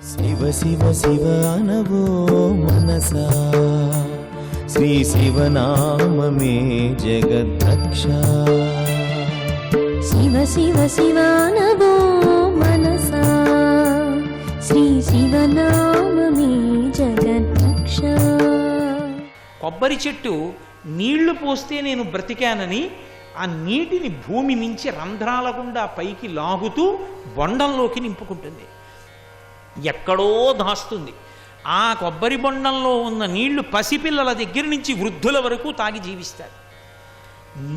శివ శివ శివ అనవో మనసా, శ్రీ శివనామమే జగద్రక్ష. శివ శివ శివ అనవో మనసా, శ్రీ శివనామమే జగద్రక్ష. కొబ్బరి చెట్టు నీళ్లు పోస్తే నేను బ్రతికానని ఆ నీటిని భూమి నుంచి రంధ్రాల గుండా పైకి లాగుతూ బొండంలోకి నింపుకుంటుంది, ఎక్కడో దాస్తుంది. ఆ కొబ్బరి బొండంలో ఉన్న నీళ్లు పసిపిల్లల దగ్గర నుంచి వృద్ధుల వరకు తాగి జీవిస్తారు.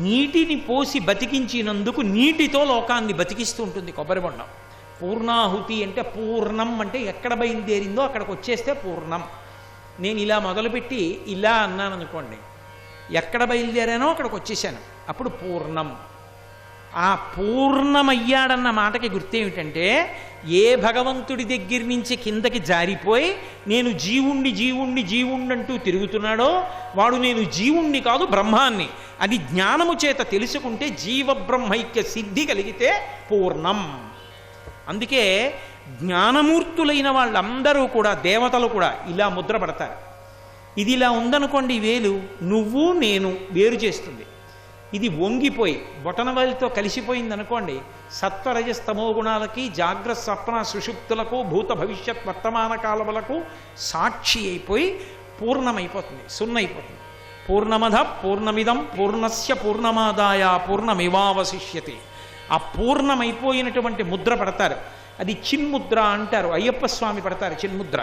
నీటిని పోసి బతికించినందుకు నీటితో లోకాన్ని బతికిస్తూ ఉంటుంది కొబ్బరి బొండం. పూర్ణాహుతి అంటే పూర్ణం అంటే ఎక్కడ బయలుదేరిందో అక్కడికి వచ్చేస్తే పూర్ణం. నేను ఇలా మొదలుపెట్టి ఇలా అన్నాను అనుకోండి, ఎక్కడ బయలుదేరానో అక్కడికి వచ్చేసాను, అప్పుడు పూర్ణం. ఆ పూర్ణమయ్యాడన్న మాటకి గుర్తేమిటంటే, ఏ భగవంతుడి దగ్గర నుంచి కిందకి జారిపోయి నేను జీవుణ్ణి జీవుణ్ణి జీవుణ్ణి అంటూ తిరుగుతున్నాడో వాడు నేను జీవుణ్ణి కాదు బ్రహ్మాన్ని అని జ్ఞానము చేత తెలుసుకుంటే జీవబ్రహ్మైక్య సిద్ధి కలిగితే పూర్ణం. అందుకే జ్ఞానమూర్తులైన వాళ్ళందరూ కూడా, దేవతలు కూడా ఇలా ముద్ర పడతారు. ఇది ఇలా ఉందనుకోండి, వేలు నువ్వు నేను వేరు చేస్తుంది. ఇది వంగిపోయి బొటనవేలుతో కలిసిపోయింది అనుకోండి, సత్వరజస్తమో గుణాలకి, జాగ్రత్త స్వప్న సుషుప్తులకు, భూత భవిష్యత్ వర్తమాన కాలములకు సాక్షి అయిపోయి పూర్ణమైపోతుంది, సున్నైపోతుంది. పూర్ణమద పూర్ణమిదం పూర్ణస్య పూర్ణమాదాయ పూర్ణమివావశిష్యతి. ఆ పూర్ణమైపోయినటువంటి ముద్ర పడతారు, అది చిన్ముద్ర అంటారు. అయ్యప్ప స్వామి పడతారు చిన్ముద్ర.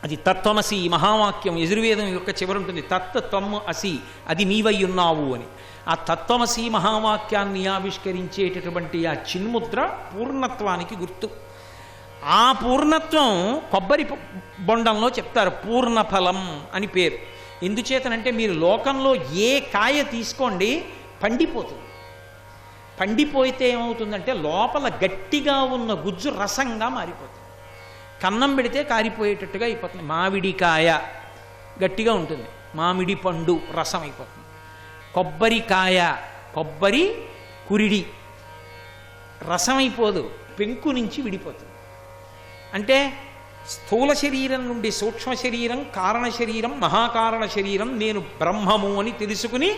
అది తత్వమసి మహావాక్యం యజుర్వేదం యొక్క చివరి ఉంటుంది, తత్వం అసి, అది నీవై ఉన్నావు అని. ఆ తత్వమసి మహావాక్యాన్ని ఆవిష్కరించేటటువంటి ఆ చిన్ముద్ర పూర్ణత్వానికి గుర్తు. ఆ పూర్ణత్వం కొబ్బరి బొండంలో చెప్తారు, పూర్ణఫలం అని పేరు. ఎందుచేతనంటే మీరు లోకంలో ఏ కాయ తీసుకోండి పండిపోతుంది. పండిపోతే ఏమవుతుందంటే లోపల గట్టిగా ఉన్న గుజ్జు రసంగా మారిపోతుంది, కన్నం పెడితే కారిపోయేటట్టుగా అయిపోతుంది. మామిడికాయ గట్టిగా ఉంటుంది, మామిడి పండు రసం అయిపోతుంది. కొబ్బరికాయ, కొబ్బరి కురిడి రసం అయిపోదు, పెంకు నుంచి విడిపోతుంది. అంటే స్థూల శరీరం నుండి సూక్ష్మ శరీరం, కారణ శరీరం, మహాకారణ శరీరం, నేను బ్రహ్మము అని తెలుసుకుని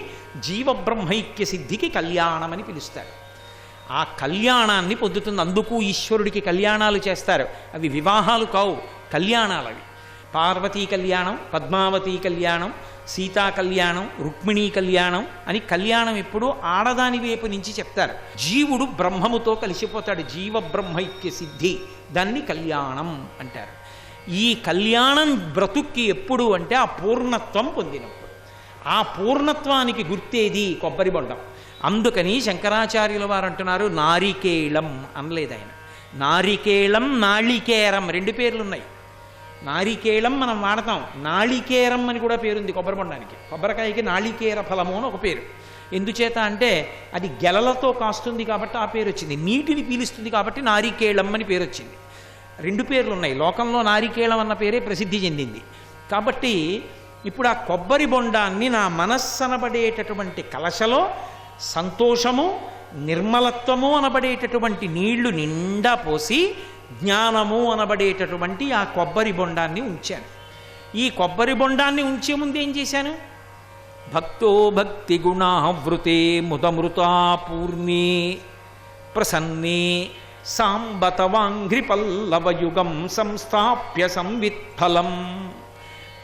జీవబ్రహ్మైక్య సిద్ధికి కళ్యాణం అని పిలుస్తారు. ఆ కళ్యాణాన్ని పొందుతుంది. అందుకు ఈశ్వరుడికి కళ్యాణాలు చేస్తారు. అవి వివాహాలు కావు, కళ్యాణాలు అవి. పార్వతీ కళ్యాణం, పద్మావతీ కళ్యాణం, సీతా కళ్యాణం, రుక్మిణీ కళ్యాణం అని కళ్యాణం ఎప్పుడు ఆడదాని వైపు నుంచి చెప్తారు. జీవుడు బ్రహ్మముతో కలిసిపోతాడు, జీవబ్రహ్మైక్య సిద్ధి, దాన్ని కళ్యాణం అంటారు. ఈ కళ్యాణం బ్రతుక్కి ఎప్పుడు అంటే ఆ పూర్ణత్వం పొందినప్పుడు. ఆ పూర్ణత్వానికి గుర్తేది కొబ్బరి బొండం. అందుకని శంకరాచార్యుల వారు అంటున్నారు నారికేళం అనలేదు ఆయన. నారికేళం, నాళికేరం రెండు పేర్లున్నాయి. నారికేళం మనం వాడతాం, నాళికేరం అని కూడా పేరుంది కొబ్బరి బొండానికి. కొబ్బరికాయకి నాళికేర ఫలము అని ఒక పేరు. ఎందుచేత అంటే అది గెలలతో కాస్తుంది కాబట్టి ఆ పేరు వచ్చింది. నీటిని పీలుస్తుంది కాబట్టి నారికేళం అని పేరు వచ్చింది. రెండు పేర్లు ఉన్నాయి. లోకంలో నారికేళం అన్న పేరే ప్రసిద్ధి చెందింది. కాబట్టి ఇప్పుడు ఆ కొబ్బరి బొండాన్ని నా మనస్సనబడేటటువంటి కలశలో సంతోషము, నిర్మలత్వము అనబడేటటువంటి నీళ్లు నిండా పోసి జ్ఞానము అనబడేటటువంటి ఆ కొబ్బరి బొండాన్ని ఉంచాను. ఈ కొబ్బరి బొండాన్ని ఉంచే ముందు ఏం చేశాను? భక్తో భక్తి గుణావృతే ముదమృతా పూర్ణే ప్రసన్నే సాంబతవాంఘ్రి పల్లవయుగం సంస్థాప్య సంవిత్ఫలం.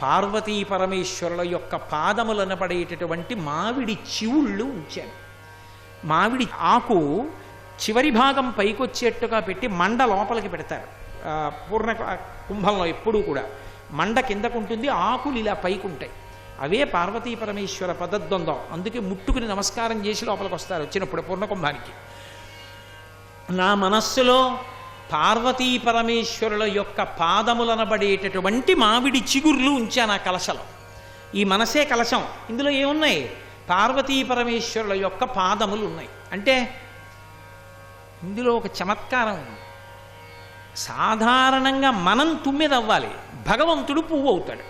పార్వతీ పరమేశ్వరుల యొక్క పాదములనబడేటటువంటి మామిడి చివుళ్ళు ఉంచాను. మామిడి ఆకు చివరి భాగం పైకొచ్చేట్టుగా పెట్టి మండ లోపలికి పెడతారు. పూర్ణ కుంభంలో ఎప్పుడూ కూడా మండ కిందకుంటుంది, ఆకులు ఇలా పైకుంటాయి. అవే పార్వతీ పరమేశ్వర పదద్వందం. అందుకే ముట్టుకుని నమస్కారం చేసి లోపలికి వస్తారు వచ్చినప్పుడు పూర్ణకుంభానికి. నా మనస్సులో పార్వతీ పరమేశ్వరుల యొక్క పాదములనబడేటటువంటి మామిడి చిగుర్లు ఉంచాను ఆ కలశలో. ఈ మనసే కలశం. ఇందులో ఏమున్నాయి? పార్వతీ పరమేశ్వరుల యొక్క పాదములు ఉన్నాయి. అంటే ఇందులో ఒక చమత్కారం ఉంది. సాధారణంగా మనం తుమ్మెద అవ్వాలి, భగవంతుడు పువ్వు అవుతాడు.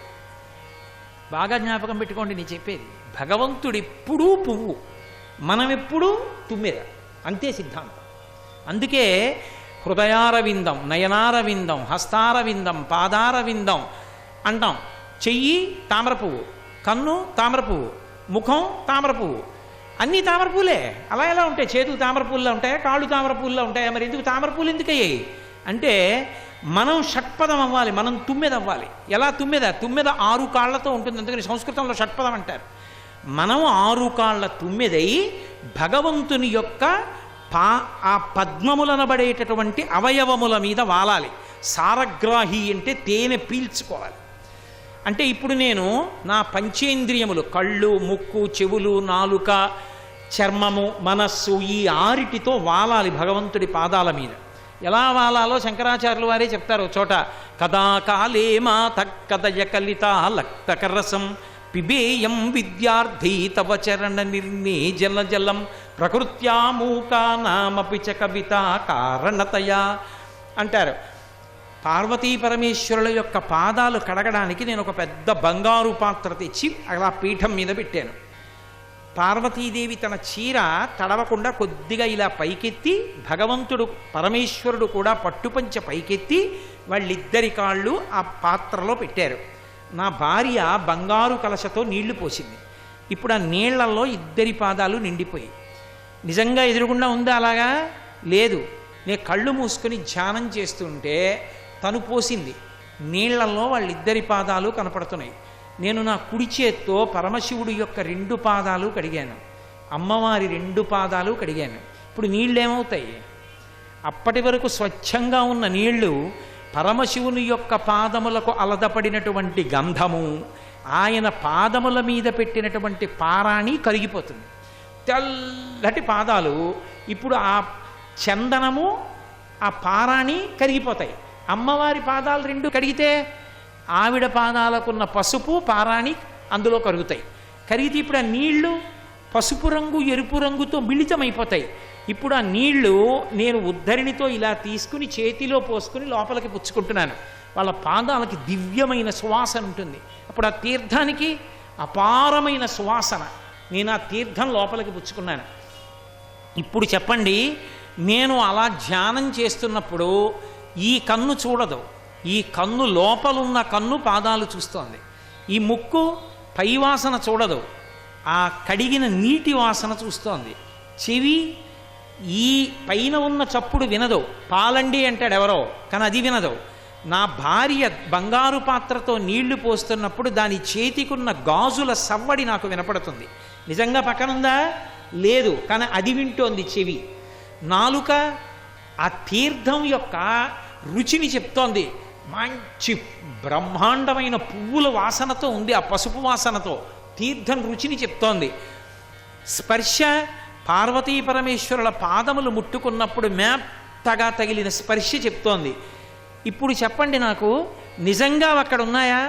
బాగా జ్ఞాపకం పెట్టుకోండి నేను చెప్పేది. భగవంతుడు ఎప్పుడూ పువ్వు, మనం ఎప్పుడూ తుమ్మెద, అంతే సిద్ధాంతం. అందుకే హృదయారవిందం, నయనారవిందం, హస్తారవిందం, పాదారవిందం అంటాం. చెయ్యి తామర పువ్వు, కన్ను తామర పువ్వు, ముఖం తామర పువ్వు, అన్నీ తామర పూలే. అలా ఎలా ఉంటాయి? చేతులు తామర పూల్లో ఉంటాయా, కాళ్ళు తామర పూల్లో ఉంటాయా? మరి ఎందుకు తామర పూలు ఎందుకు అయ్యాయి అంటే మనం షట్పదం అవ్వాలి, మనం తుమ్మెద అవ్వాలి. ఎలా తుమ్మెద? తుమ్మెద 6 కాళ్లతో ఉంటుంది, అందుకని సంస్కృతంలో షట్పదం అంటారు. మనం 6 కాళ్ల తుమ్మెదై భగవంతుని యొక్క ఆ పద్మములనబడేటటువంటి అవయవముల మీద వాలాలి. సారగ్రాహి అంటే తేనె పీల్చుకోవాలి. అంటే ఇప్పుడు నేను నా పంచేంద్రియములు, కళ్ళు, ముక్కు, చెవులు, నాలుక, చర్మము, మనస్సు, ఈ 6టితో వాలాలి భగవంతుడి పాదాల మీద. ఎలా వాలాలో శంకరాచార్యులు వారే చెప్తారు చోట. కదా కాలే మాత కదయ కలిత లక్తకరసం పిబేయం విద్యార్థి తవ చరణ నిర్ణే జల జలం ప్రకృత్యా మూకానామపి చ కవిత కారణతయా అంటారు. పార్వతీ పరమేశ్వరుల యొక్క పాదాలు కడగడానికి నేను ఒక పెద్ద బంగారు పాత్ర తెచ్చి అలా పీఠం మీద పెట్టాను. పార్వతీదేవి తన చీర తడవకుండా కొద్దిగా ఇలా పైకెత్తి, భగవంతుడు పరమేశ్వరుడు కూడా పట్టుపంచ పైకెత్తి వాళ్ళిద్దరి కాళ్ళు ఆ పాత్రలో పెట్టారు. నా భార్య బంగారు కలశతో నీళ్లు పోసింది. ఇప్పుడు ఆ నీళ్లలో ఇద్దరి పాదాలు నిండిపోయి. నిజంగా ఎదురుగుండా ఉందా? అలాగా లేదు. నేను కళ్ళు మూసుకొని ధ్యానం చేస్తుంటే తను పోసింది. నీళ్లలో వాళ్ళిద్దరి పాదాలు కనపడుతున్నాయి. నేను నా కుడి చేత్తో పరమశివుడి యొక్క 2 పాదాలు కడిగాను, అమ్మవారి 2 పాదాలు కడిగాను. ఇప్పుడు నీళ్ళు ఏమవుతాయి? అప్పటి వరకు స్వచ్ఛంగా ఉన్న నీళ్లు పరమశివుని యొక్క పాదములకు అలదపడినటువంటి గంధము, ఆయన పాదముల మీద పెట్టినటువంటి పారాణి కరిగిపోతుంది. తెల్లటి పాదాలు ఇప్పుడు ఆ చందనము, ఆ పారాణి కరిగిపోతాయి. అమ్మవారి పాదాలు 2 కడిగితే ఆవిడ పాదాలకున్న పసుపు, పారాణి అందులో కరుగుతాయి. కరిగితే ఇప్పుడు ఆ నీళ్లు పసుపు రంగు, ఎరుపు రంగుతో మిళితమైపోతాయి. ఇప్పుడు ఆ నీళ్లు నేను ఉద్ధరిణితో ఇలా తీసుకుని చేతిలో పోసుకుని లోపలికి పుచ్చుకుంటున్నాను. వాళ్ళ పాదాలకి దివ్యమైన సువాసన ఉంటుంది. అప్పుడు ఆ తీర్థానికి అపారమైన సువాసన. నేను ఆ తీర్థం లోపలికి పుచ్చుకున్నాను. ఇప్పుడు చెప్పండి, నేను అలా ధ్యానం చేస్తున్నప్పుడు ఈ కన్ను చూడదు. ఈ కన్ను లోపలున్న కన్ను పాదాలు చూస్తోంది. ఈ ముక్కు పై వాసన చూడదు, ఆ కడిగిన నీటి వాసన చూస్తోంది. చెవి ఈ పైన ఉన్న చప్పుడు వినదు. పాలండి అంటాడు ఎవరో, కానీ అది వినదు. నా భార్య బంగారు పాత్రతో నీళ్లు పోస్తున్నప్పుడు దాని చేతికున్న గాజుల సవ్వడి నాకు వినపడుతుంది. నిజంగా పక్కనుందా? లేదు, కానీ అది వింటోంది చెవి. నాలుక ఆ తీర్థం యొక్క రుచిని చెప్తోంది. మంచి బ్రహ్మాండమైన పువ్వుల వాసనతో ఉంది, ఆ పసుపు వాసనతో తీర్థం రుచిని చెప్తోంది. స్పర్శ పార్వతీ పరమేశ్వరుల పాదములు ముట్టుకున్నప్పుడు మెత్తగా తగిలిన స్పర్శ చెప్తోంది. ఇప్పుడు చెప్పండి, నాకు నిజంగా అక్కడ ఉన్నాయా?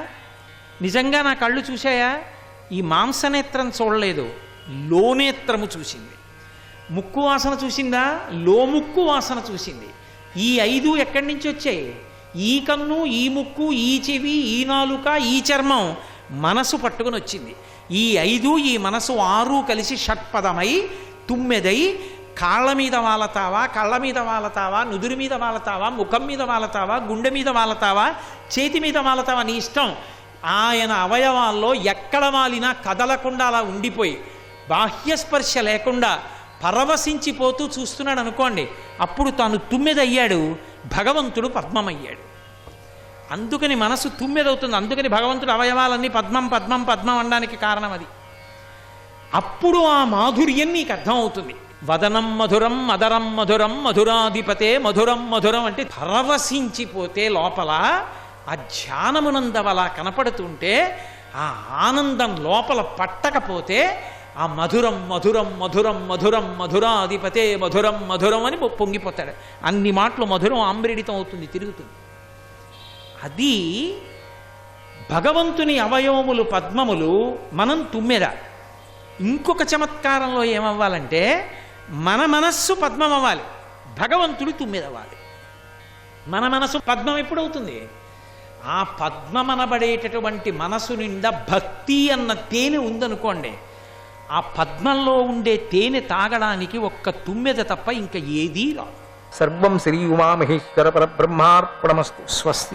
నిజంగా నా కళ్ళు చూశాయా? ఈ మాంసనేత్రం చూడలేదు, లోనేత్రము చూసింది. ముక్కు వాసన చూసిందా? లోముక్కు వాసన చూసింది. ఈ 5 ఎక్కడి నుంచి వచ్చాయి? ఈ కన్ను, ఈ ముక్కు, ఈ చెవి, ఈ నాలుక, ఈ చర్మం మనసు పట్టుకుని వచ్చింది. ఈ 5 ఈ మనసు 6 కలిసి షట్పదమై తుమ్మెదై కాళ్ళ మీద వాలతావా, కళ్ళ మీద వాలతావా, నుదురు మీద వాలతావా, ముఖం మీద వాలతావా, గుండె మీద వాలతావా, చేతి మీద వాలతావా, నీ ఇష్టం. ఆయన అవయవాల్లో ఎక్కడ వాలినా కదలకుండా అలా ఉండిపోయి బాహ్యస్పర్శ లేకుండా పరవశించిపోతూ చూస్తున్నాడు అనుకోండి. అప్పుడు తాను తుమ్మెదయ్యాడు, భగవంతుడు పద్మమయ్యాడు. అందుకని మనసు తుమ్మెదవుతుంది. అందుకని భగవంతుడు అవయవాలన్నీ పద్మం పద్మం పద్మం అనడానికి కారణం అది. అప్పుడు ఆ మాధుర్యం నీకు అర్థమవుతుంది. వదనం మధురం మదరం మధురం మధురాధిపతే మధురం మధురం అంటే పరవశించిపోతే లోపల ఆ ధ్యానమునందవలా కనపడుతుంటే ఆ ఆనందం లోపల పట్టకపోతే ఆ మధురం మధురం మధురం మధురం మధురాధిపతే మధురం మధురం అని పొంగిపోతాడు. అన్ని మాటలు మధురం ఆంబ్రేడితం అవుతుంది, తిరుగుతుంది. అది భగవంతుని అవయవములు పద్మములు, మనం తుమ్మెద. ఇంకొక చమత్కారంలో ఏమవ్వాలంటే మన మనస్సు పద్మం అవ్వాలి, భగవంతుడు తుమ్మెదవ్వాలి. మన మనసు పద్మం ఎప్పుడవుతుంది? ఆ పద్మమనబడేటటువంటి మనసు నిండా భక్తి అన్న తేనె ఉందనుకోండి, ఆ పద్మంలో ఉండే తేనె తాగడానికి ఒక్క తుమ్మెద తప్ప ఇంకా ఏదీ రాదు. సర్వం శ్రీ ఉమామహేశ్వర పరబ్రహ్మార్పణమస్తు. స్వస్తి.